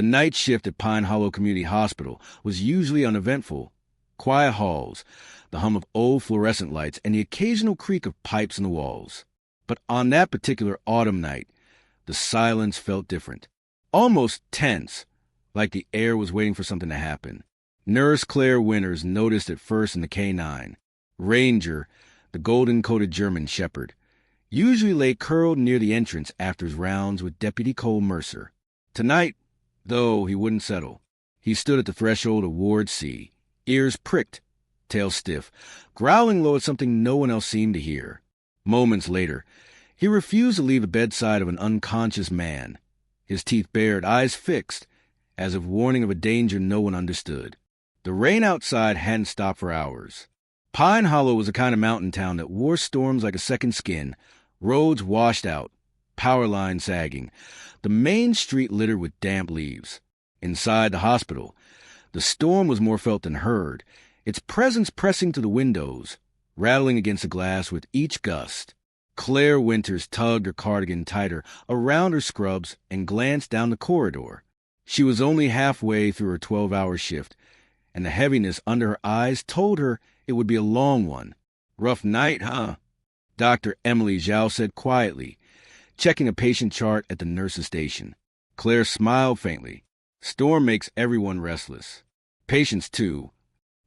The night shift at Pine Hollow Community Hospital was usually uneventful. Quiet halls, the hum of old fluorescent lights, and the occasional creak of pipes in the walls. But on that particular autumn night, the silence felt different. Almost tense, like the air was waiting for something to happen. Nurse Claire Winters noticed it first in the K-9. Ranger, the golden-coated German shepherd, usually lay curled near the entrance after his rounds with Deputy Cole Mercer. Tonight, though, he wouldn't settle. He stood at the threshold of Ward C, ears pricked, tail stiff, growling low at something no one else seemed to hear. Moments later, he refused to leave the bedside of an unconscious man, his teeth bared, eyes fixed, as if warning of a danger no one understood. The rain outside hadn't stopped for hours. Pine Hollow was the kind of mountain town that wore storms like a second skin, roads washed out, power lines sagging, the main street littered with damp leaves. Inside the hospital, the storm was more felt than heard, its presence pressing to the windows, rattling against the glass with each gust. Claire Winters tugged her cardigan tighter around her scrubs and glanced down the corridor. She was only halfway through her 12-hour shift, and the heaviness under her eyes told her it would be a long one. "Rough night, huh?" Dr. Emily Zhao said quietly, checking a patient chart at the nurse's station. Claire smiled faintly. Storm makes everyone restless. Patients, too.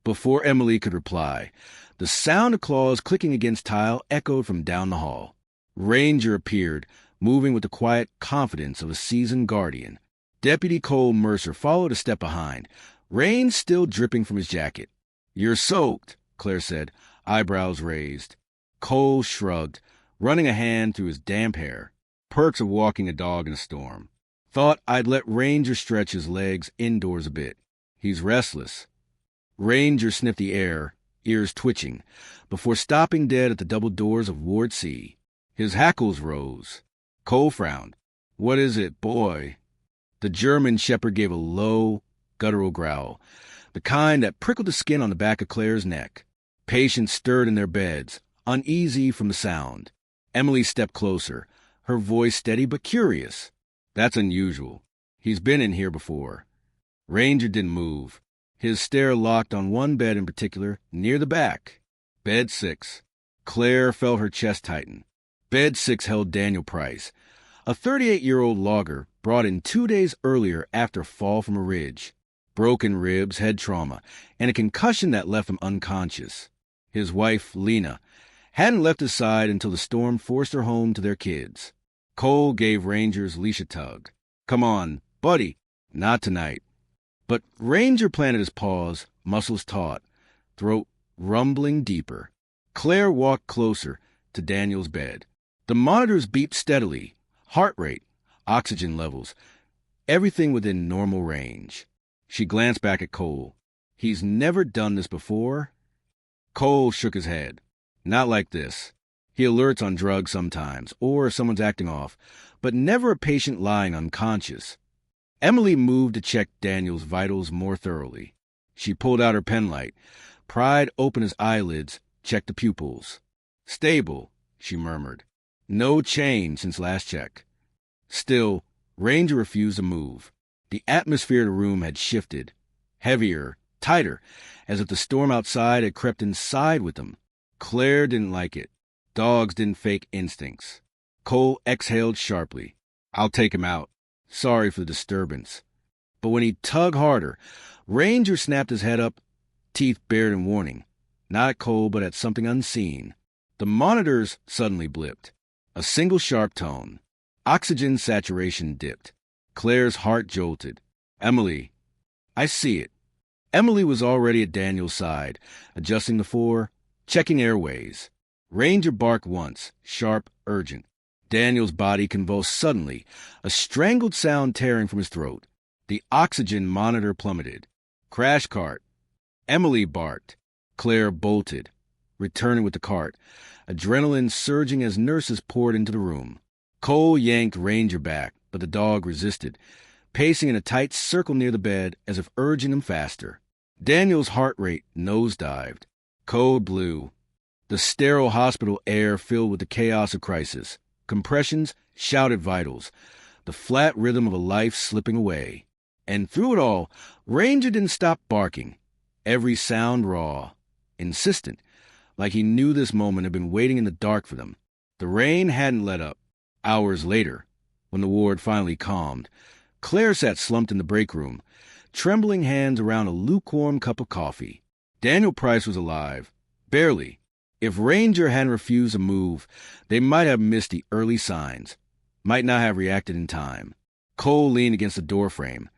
Before Emily could reply, the sound of claws clicking against tile echoed from down the hall. Ranger appeared, moving with the quiet confidence of a seasoned guardian. Deputy Cole Mercer followed a step behind, rain still dripping from his jacket. "You're soaked," Claire said, eyebrows raised. Cole shrugged, running a hand through his damp hair. Perks of walking a dog in a storm. "Thought I'd let Ranger stretch his legs indoors a bit. He's restless." Ranger sniffed the air, ears twitching, before stopping dead at the double doors of Ward C. His hackles rose. Cole frowned. "What is it, boy?" The German shepherd gave a low, guttural growl, the kind that prickled the skin on the back of Claire's neck. Patients stirred in their beds, uneasy from the sound. Emily stepped closer, her voice steady but curious. "That's unusual. He's been in here before." Ranger didn't move. His stare locked on one bed in particular, near the back. Bed 6. Claire felt her chest tighten. Bed 6 held Daniel Price, a 38-year-old logger brought in 2 days earlier after a fall from a ridge. Broken ribs, head trauma, and a concussion that left him unconscious. His wife, Lena, hadn't left his side until the storm forced her home to their kids. Cole gave Ranger's leash a tug. "Come on, buddy." "Not tonight." But Ranger planted his paws, muscles taut, throat rumbling deeper. Claire walked closer to Daniel's bed. The monitors beeped steadily. Heart rate, oxygen levels, everything within normal range. She glanced back at Cole. "He's never done this before?" Cole shook his head. "Not like this. He alerts on drugs sometimes, or if someone's acting off, but never a patient lying unconscious." Emily moved to check Daniel's vitals more thoroughly. She pulled out her penlight, pried open his eyelids, checked the pupils. "Stable," she murmured. "No change since last check." Still, Ranger refused to move. The atmosphere of the room had shifted, heavier, tighter, as if the storm outside had crept inside with them. Claire didn't like it. Dogs didn't fake instincts. Cole exhaled sharply. "I'll take him out. Sorry for the disturbance." But when he tugged harder, Ranger snapped his head up, teeth bared in warning. Not at Cole, but at something unseen. The monitors suddenly blipped. A single sharp tone. Oxygen saturation dipped. Claire's heart jolted. "Emily." "I see it." Emily was already at Daniel's side, adjusting the 4, checking airways. Ranger barked once, sharp, urgent. Daniel's body convulsed suddenly, a strangled sound tearing from his throat. The oxygen monitor plummeted. "Crash cart." Emily barked. Claire bolted, returning with the cart, adrenaline surging as nurses poured into the room. Cole yanked Ranger back, but the dog resisted, pacing in a tight circle near the bed as if urging him faster. Daniel's heart rate nosedived. Code blue. The sterile hospital air filled with the chaos of crisis. Compressions, shouted vitals. The flat rhythm of a life slipping away. And through it all, Ranger didn't stop barking, every sound raw, insistent, like he knew this moment had been waiting in the dark for them. The rain hadn't let up. Hours later, when the ward finally calmed, Claire sat slumped in the break room, trembling hands around a lukewarm cup of coffee. Daniel Price was alive. Barely. If Ranger hadn't refused to move, they might have missed the early signs, might not have reacted in time. Cole leaned against the doorframe,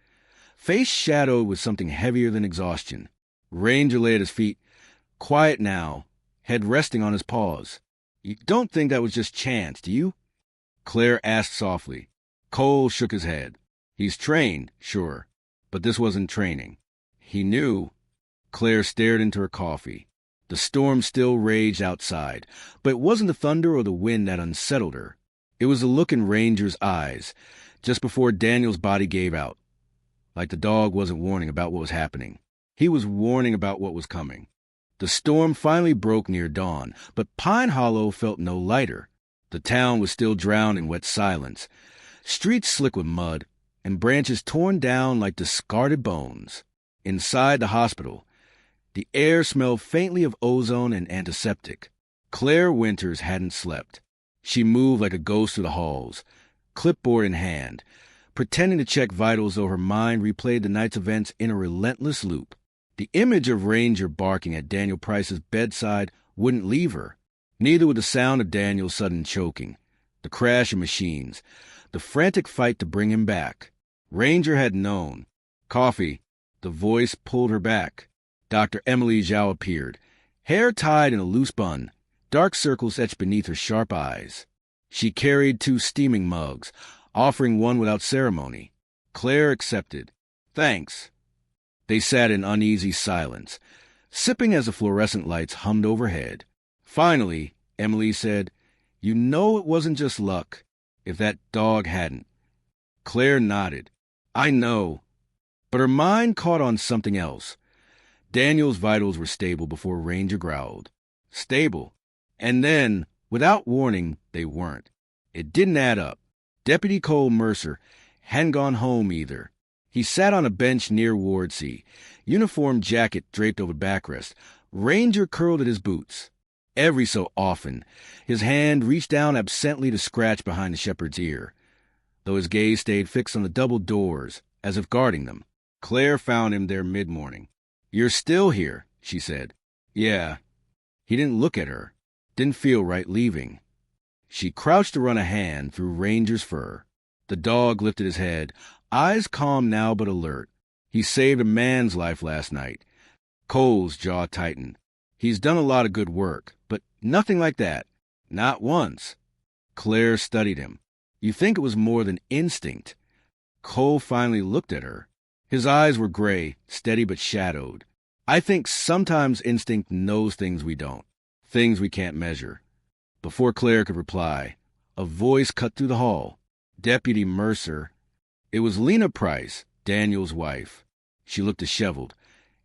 face shadowed with something heavier than exhaustion. Ranger lay at his feet, quiet now, head resting on his paws. You don't think that was just chance, do you? Claire asked softly. Cole shook his head. He's trained, sure, but this wasn't training. He knew. Claire stared into her coffee. The storm still raged outside, but it wasn't the thunder or the wind that unsettled her. It was the look in Ranger's eyes, just before Daniel's body gave out. Like the dog wasn't warning about what was happening. He was warning about what was coming. The storm finally broke near dawn, but Pine Hollow felt no lighter. The town was still drowned in wet silence, streets slick with mud, and branches torn down like discarded bones. Inside the hospital, the air smelled faintly of ozone and antiseptic. Claire Winters hadn't slept. She moved like a ghost through the halls, clipboard in hand, pretending to check vitals though her mind replayed the night's events in a relentless loop. The image of Ranger barking at Daniel Price's bedside wouldn't leave her. Neither would the sound of Daniel's sudden choking, the crash of machines, the frantic fight to bring him back. Ranger had known. Coffee. The voice pulled her back. Dr. Emily Zhao appeared, hair tied in a loose bun, dark circles etched beneath her sharp eyes. She carried 2 steaming mugs, offering one without ceremony. Claire accepted. Thanks. They sat in uneasy silence, sipping as the fluorescent lights hummed overhead. Finally, Emily said, You know it wasn't just luck, if that dog hadn't. Claire nodded. I know. But her mind caught on something else. Daniel's vitals were stable before Ranger growled. Stable. And then, without warning, they weren't. It didn't add up. Deputy Cole Mercer hadn't gone home either. He sat on a bench near Ward C, uniform jacket draped over backrest. Ranger curled at his boots. Every so often, his hand reached down absently to scratch behind the shepherd's ear, though his gaze stayed fixed on the double doors, as if guarding them. Claire found him there mid-morning. You're still here, she said. Yeah. He didn't look at her. Didn't feel right leaving. She crouched to run a hand through Ranger's fur. The dog lifted his head, eyes calm now but alert. He saved a man's life last night. Cole's jaw tightened. He's done a lot of good work, but nothing like that. Not once. Claire studied him. You think it was more than instinct. Cole finally looked at her. His eyes were gray, steady but shadowed. I think sometimes instinct knows things we don't, things we can't measure. Before Claire could reply, a voice cut through the hall. Deputy Mercer. It was Lena Price, Daniel's wife. She looked disheveled,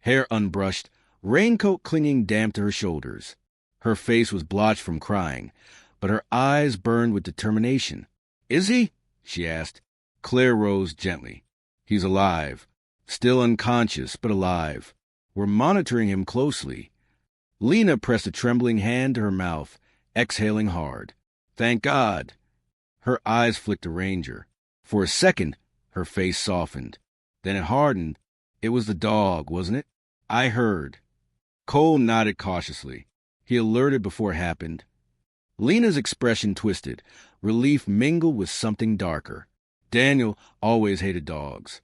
hair unbrushed, raincoat clinging damp to her shoulders. Her face was blotched from crying, but her eyes burned with determination. Is he? She asked. Claire rose gently. He's alive. Still unconscious, but alive. We're monitoring him closely. Lena pressed a trembling hand to her mouth, exhaling hard. Thank God. Her eyes flicked to Ranger. For a second, her face softened. Then it hardened. It was the dog, wasn't it? I heard. Cole nodded cautiously. He alerted before it happened. Lena's expression twisted, relief mingled with something darker. Daniel always hated dogs.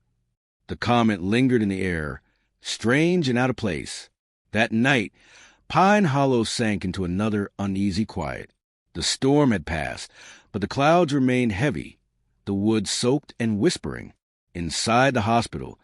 The comment lingered in the air, strange and out of place. That night, Pine Hollow sank into another uneasy quiet. The storm had passed, but the clouds remained heavy, the woods soaked and whispering. Inside the hospital,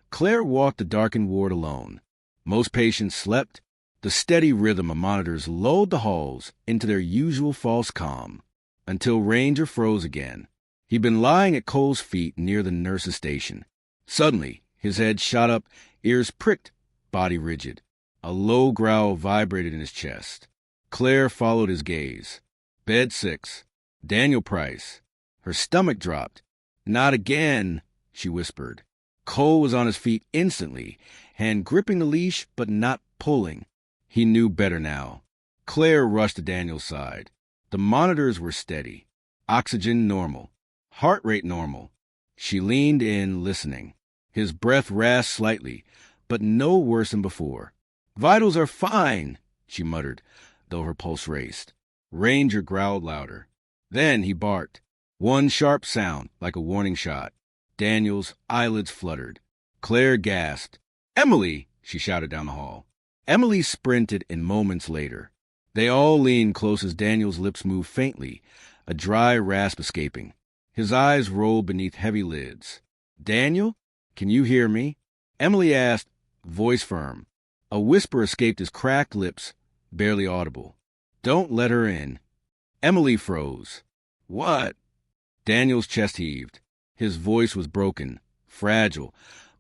Claire walked the darkened ward alone. Most patients slept. The steady rhythm of monitors lulled the halls into their usual false calm, until Ranger froze again. He'd been lying at Cole's feet near the nurse's station. Suddenly, his head shot up, ears pricked, body rigid. A low growl vibrated in his chest. Claire followed his gaze. Bed 6. Daniel Price. Her stomach dropped. Not again, she whispered. Cole was on his feet instantly, hand gripping the leash but not pulling. He knew better now. Claire rushed to Daniel's side. The monitors were steady. Oxygen normal. Heart rate normal. She leaned in, listening. His breath rasped slightly, but no worse than before. "Vitals are fine," she muttered, though her pulse raced. Ranger growled louder. Then he barked. One sharp sound, like a warning shot. Daniel's eyelids fluttered. Claire gasped. "Emily!" she shouted down the hall. Emily sprinted in moments later. They all leaned close as Daniel's lips moved faintly, a dry rasp escaping. His eyes rolled beneath heavy lids. "Daniel, can you hear me?" Emily asked, voice firm. A whisper escaped his cracked lips, barely audible. "Don't let her in." Emily froze. "What?" Daniel's chest heaved. His voice was broken, fragile,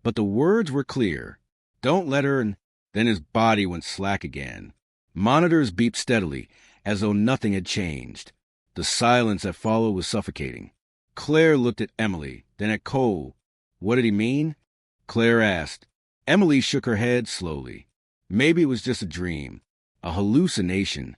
but the words were clear. "Don't let her in." Then his body went slack again. Monitors beeped steadily, as though nothing had changed. The silence that followed was suffocating. Claire looked at Emily, then at Cole. What did he mean? Claire asked. Emily shook her head slowly. Maybe it was just a dream, a hallucination.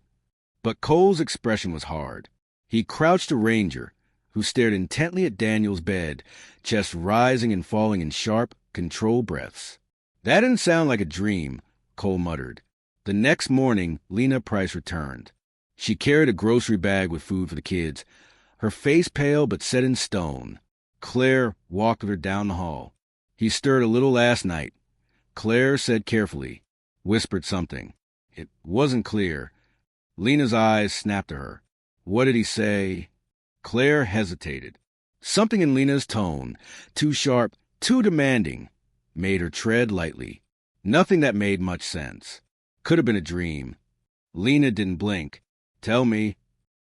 But Cole's expression was hard. He crouched a Ranger, who stared intently at Daniel's bed, chest rising and falling in sharp, controlled breaths. "That didn't sound like a dream," Cole muttered. The next morning, Lena Price returned. She carried a grocery bag with food for the kids, her face pale but set in stone. Claire walked with her down the hall. "He stirred a little last night," Claire said carefully, whispered something. It wasn't clear. Lena's eyes snapped to her. "What did he say?" Claire hesitated. Something in Lena's tone, too sharp, too demanding, made her tread lightly. Nothing that made much sense. Could have been a dream. Lena didn't blink. "Tell me."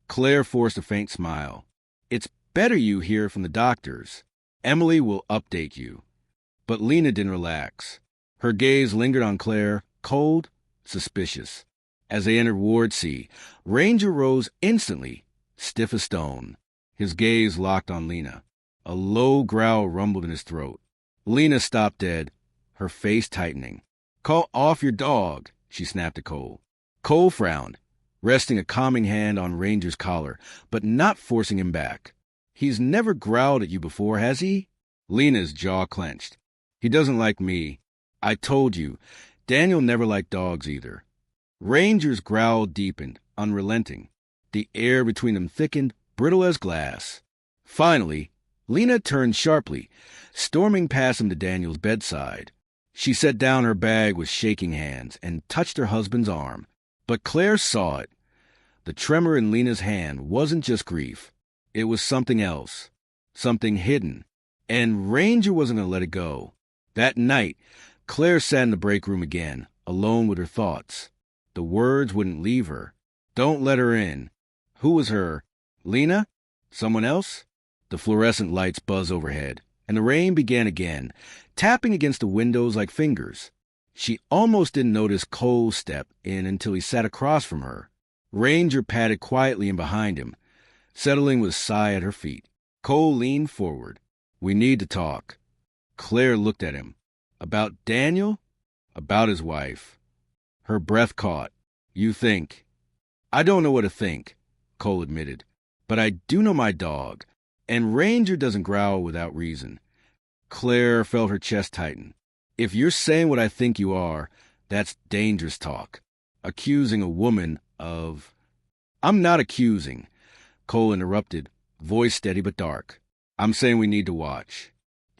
Claire forced a faint smile. "It's better you hear from the doctors. Emily will update you." But Lena didn't relax. Her gaze lingered on Claire, cold, suspicious. As they entered Ward C, Ranger rose instantly, stiff as stone. His gaze locked on Lena. A low growl rumbled in his throat. Lena stopped dead, her face tightening. "Call off your dog," she snapped at Cole. Cole frowned, resting a calming hand on Ranger's collar, but not forcing him back. "He's never growled at you before, has he?" Lena's jaw clenched. "He doesn't like me. I told you. Daniel never liked dogs either." Ranger's growl deepened, unrelenting. The air between them thickened, brittle as glass. Finally, Lena turned sharply, storming past him to Daniel's bedside. She set down her bag with shaking hands and touched her husband's arm. But Claire saw it. The tremor in Lena's hand wasn't just grief. It was something else, something hidden. And Ranger wasn't going to let it go. That night, Claire sat in the break room again, alone with her thoughts. The words wouldn't leave her. Don't let her in. Who was her? Lena? Someone else? The fluorescent lights buzzed overhead, and the rain began again, tapping against the windows like fingers. She almost didn't notice Cole step in until he sat across from her. Ranger padded quietly in behind him, settling with a sigh at her feet. Cole leaned forward. "We need to talk." Claire looked at him. "About Daniel?" "About his wife." Her breath caught. "You think?" "I don't know what to think," Cole admitted. "But I do know my dog, and Ranger doesn't growl without reason." Claire felt her chest tighten. "If you're saying what I think you are, that's dangerous talk. Accusing a woman of—" "I'm not accusing," Cole interrupted, voice steady but dark. "I'm saying we need to watch.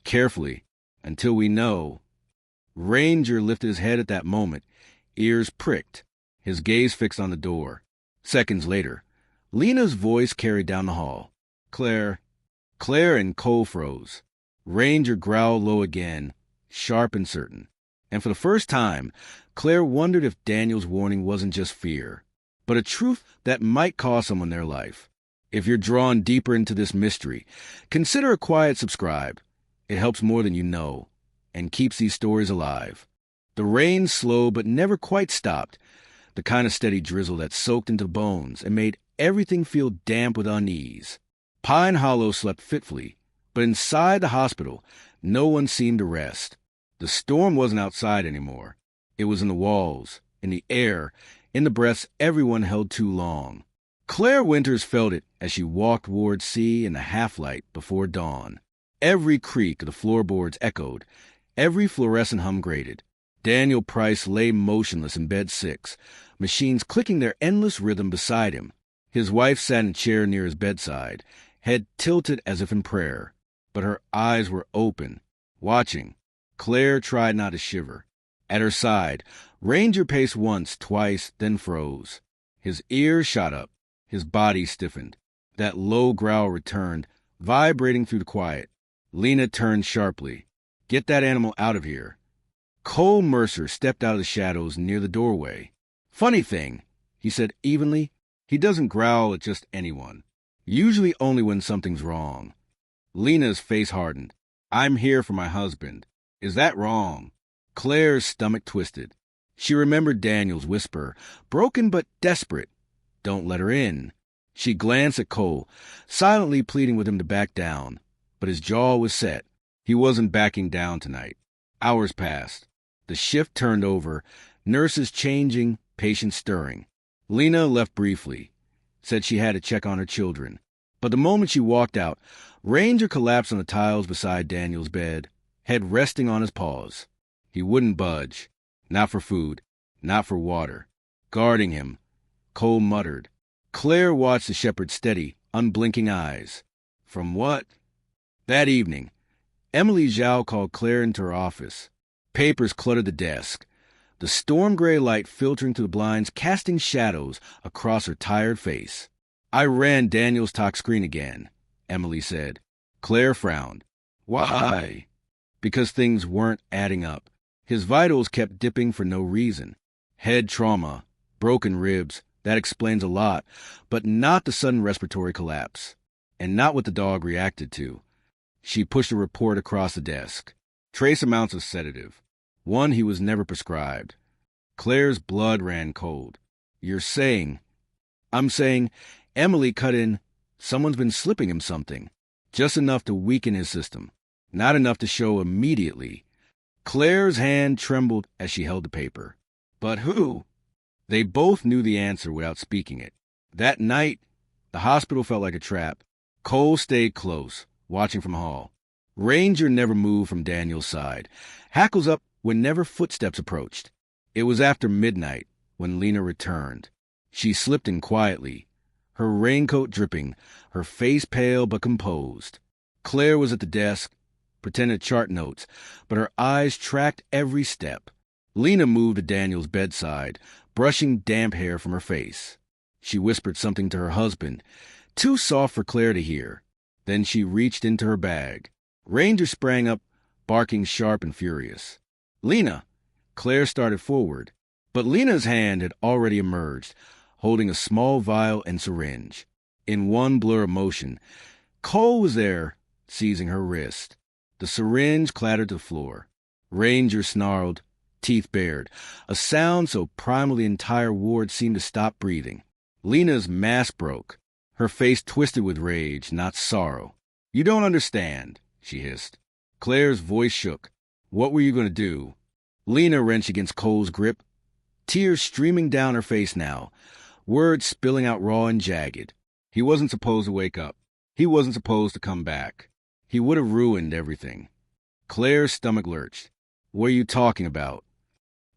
Carefully, until we know." Ranger lifted his head at that moment, ears pricked, his gaze fixed on the door. Seconds later, Lena's voice carried down the hall. "Claire." Claire and Cole froze. Ranger growled low again, sharp and certain. And for the first time, Claire wondered if Daniel's warning wasn't just fear, but a truth that might cost someone their life. If you're drawn deeper into this mystery, consider a quiet subscribe. It helps more than you know, and keeps these stories alive. The rain slowed but never quite stopped, the kind of steady drizzle that soaked into bones and made everything feel damp with unease. Pine Hollow slept fitfully, but inside the hospital, No one seemed to rest. The storm wasn't outside anymore. It was in the walls, in the air, in the breaths everyone held too long. Claire Winters felt it as she walked toward sea in the half-light before dawn. Every creak of the floorboards echoed, every fluorescent hum grated. Daniel Price lay motionless in bed 6, machines clicking their endless rhythm beside him. His wife sat in a chair near his bedside, head tilted as if in prayer, but her eyes were open, watching. Claire tried not to shiver. At her side, Ranger paced once, twice, then froze. His ears shot up. His body stiffened. That low growl returned, vibrating through the quiet. Lena turned sharply. "Get that animal out of here." Cole Mercer stepped out of the shadows near the doorway. "Funny thing," he said evenly, "he doesn't growl at just anyone. Usually only when something's wrong." Lena's face hardened. "I'm here for my husband. Is that wrong?" Claire's stomach twisted. She remembered Daniel's whisper, broken but desperate. "Don't let her in." She glanced at Cole, silently pleading with him to back down. But his jaw was set. He wasn't backing down tonight. Hours passed. The shift turned over, nurses changing, patients stirring. Lena left briefly, said she had to check on her children. But the moment she walked out, Ranger collapsed on the tiles beside Daniel's bed, head resting on his paws. He wouldn't budge. Not for food. Not for water. Guarding him, Cole muttered. Claire watched the shepherd's steady, unblinking eyes. From what? That evening, Emily Zhao called Claire into her office. Papers cluttered the desk, the storm-gray light filtering through the blinds, casting shadows across her tired face. "I ran Daniel's tox screen again," Emily said. Claire frowned. "Why?" "Because things weren't adding up. His vitals kept dipping for no reason. Head trauma, broken ribs, that explains a lot, but not the sudden respiratory collapse. And not what the dog reacted to." She pushed a report across the desk. Trace amounts of sedative. One he was never prescribed. Claire's blood ran cold. "You're saying..." "I'm saying," Emily cut in, "someone's been slipping him something. Just enough to weaken his system. Not enough to show immediately." Claire's hand trembled as she held the paper. "But who?" They both knew the answer without speaking it. That night, the hospital felt like a trap. Cole stayed close, watching from hall. Ranger never moved from Daniel's side, hackles up whenever footsteps approached. It was after midnight when Lena returned. She slipped in quietly, her raincoat dripping, her face pale but composed. Claire was at the desk, pretended to chart notes, but her eyes tracked every step. Lena moved to Daniel's bedside, brushing damp hair from her face. She whispered something to her husband, too soft for Claire to hear. Then she reached into her bag. Ranger sprang up, barking sharp and furious. "Lena!" Claire started forward, but Lena's hand had already emerged, holding a small vial and syringe. In one blur of motion, Cole was there, seizing her wrist. The syringe clattered to the floor. Ranger snarled, teeth bared, a sound so primal the entire ward seemed to stop breathing. Lena's mask broke. Her face twisted with rage, not sorrow. "You don't understand," she hissed. Claire's voice shook. "What were you going to do?" Lena wrenched against Cole's grip, tears streaming down her face now, words spilling out raw and jagged. He wasn't supposed to wake up. He wasn't supposed to come back. He would have ruined everything. Claire's stomach lurched. "What are you talking about?"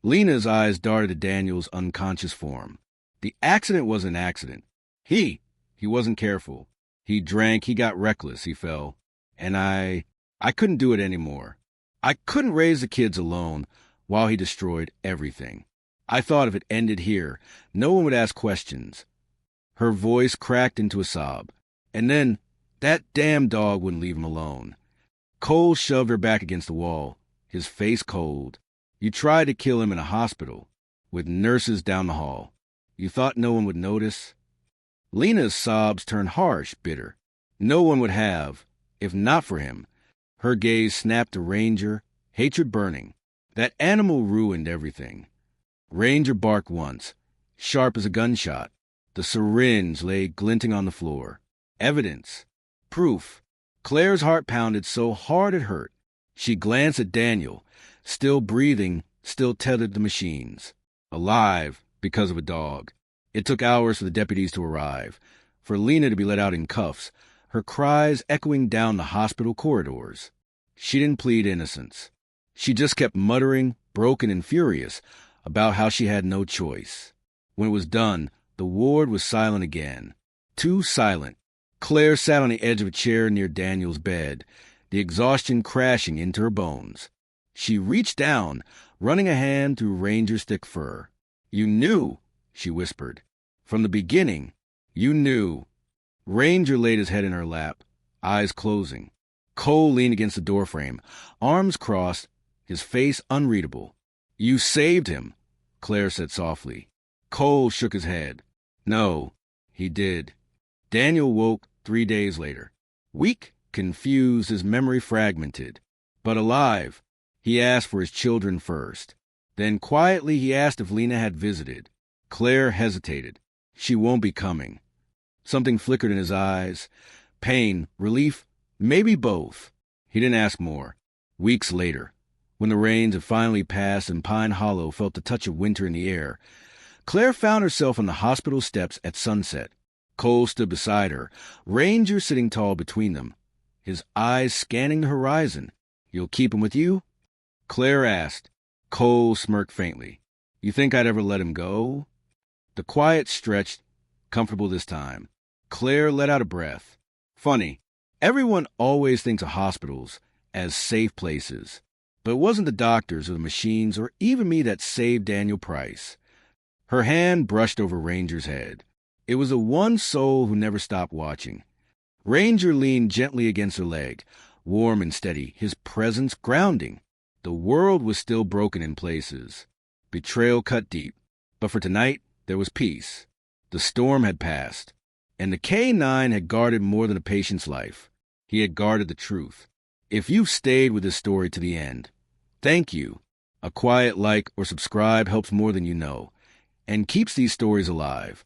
Lena's eyes darted to Daniel's unconscious form. The accident was an accident. He wasn't careful. He drank, he got reckless, he fell. And I couldn't do it anymore. I couldn't raise the kids alone while he destroyed everything. I thought if it ended here, no one would ask questions. Her voice cracked into a sob. And then, that damn dog wouldn't leave him alone. Cole shoved her back against the wall, his face cold. "You tried to kill him in a hospital, with nurses down the hall. You thought no one would notice?" Lena's sobs turned harsh, bitter. No one would have, if not for him. Her gaze snapped to Ranger, hatred burning. That animal ruined everything. Ranger barked once, sharp as a gunshot. The syringe lay glinting on the floor. Evidence. Proof. Claire's heart pounded so hard it hurt. She glanced at Daniel, still breathing, still tethered to the machines. Alive, because of a dog. It took hours for the deputies to arrive, for Lena to be let out in cuffs, her cries echoing down the hospital corridors. She didn't plead innocence. She just kept muttering, broken and furious, about how she had no choice. When it was done, the ward was silent again. Too silent. Claire sat on the edge of a chair near Daniel's bed, the exhaustion crashing into her bones. She reached down, running a hand through Ranger's thick fur. "You knew," she whispered. "From the beginning, you knew." Ranger laid his head in her lap, eyes closing. Cole leaned against the doorframe, arms crossed, his face unreadable. "You saved him," Claire said softly. Cole shook his head. "No, he did." Daniel woke 3 days later. Weak, confused, his memory fragmented. But alive. He asked for his children first. Then quietly he asked if Lena had visited. Claire hesitated. "She won't be coming." Something flickered in his eyes. Pain, relief, maybe both. He didn't ask more. Weeks later, when the rains had finally passed and Pine Hollow felt the touch of winter in the air, Claire found herself on the hospital steps at sunset. Cole stood beside her, Ranger sitting tall between them, his eyes scanning the horizon. "You'll keep him with you?" Claire asked. Cole smirked faintly. "You think I'd ever let him go?" The quiet stretched, comfortable this time. Claire let out a breath. Funny, everyone always thinks of hospitals as safe places. But it wasn't the doctors or the machines or even me that saved Daniel Price. Her hand brushed over Ranger's head. It was the one soul who never stopped watching. Ranger leaned gently against her leg, warm and steady, his presence grounding. The world was still broken in places. Betrayal cut deep. But for tonight, there was peace. The storm had passed. And the K-9 had guarded more than a patient's life. He had guarded the truth. If you've stayed with this story to the end, thank you. A quiet like or subscribe helps more than you know, and keeps these stories alive.